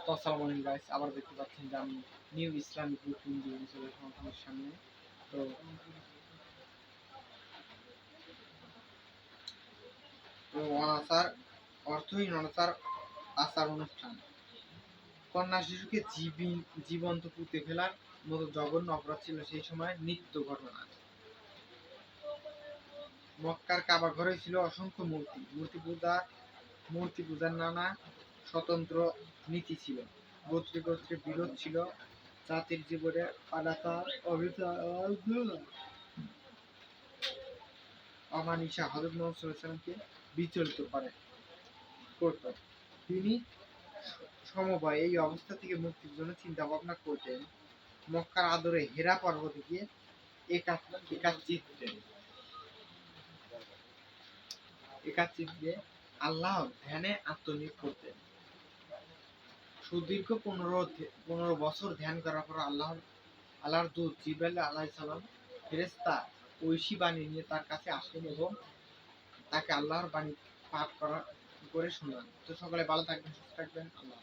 তো আসসালামু আলাইকুম গাইস, আবার দেখতে পাচ্ছেন যে আমি নিউ ইসলামিক বুক নিয়ে চলে আসলাম আপনাদের সামনে। তো তো অনাচার অর্থহীন অনাচার আচার অনুষ্ঠান, কন্যা শিশুকে জীবন্ত পুঁতে ফেলার মতো জঘন্য অপরাধ ছিল সেই সময় নিত্য ঘটনা। মক্কার কাবা ঘরে ছিল অসংখ্য মূর্তি পূজার নানা স্বতন্ত্র নীতি ছিল। গোত্রে গোত্রে বিরোধ ছিল, জাতির জীবনে অমানিসা হযরত মুহাম্মদ সাল্লাল্লাহু আলাইহি ওয়াসাল্লামকে বিচলিত করত। তিনি সমবায় এই অবস্থা থেকে মুক্তির জন্য চিন্তা ভাবনা করতেন। মক্কার আদরে হেরা পর্বতে গিয়ে একাচিত্তে আল্লাহ ধ্যানে আত্মনিয়োগ করতেন। সুদীর্ঘ ১৫ বছর ধ্যান করার পর আল্লাহর দূত জিবরাইল আলাইহিস সালাম ফেরেশতা ঐশী বাণী নিয়ে তার কাছে আসেন এবং তাকে আল্লাহর বাণী পাঠ করে শোনান। তো সকলে ভালো থাকবেন, সুস্থ থাকবেন। আল্লাহ।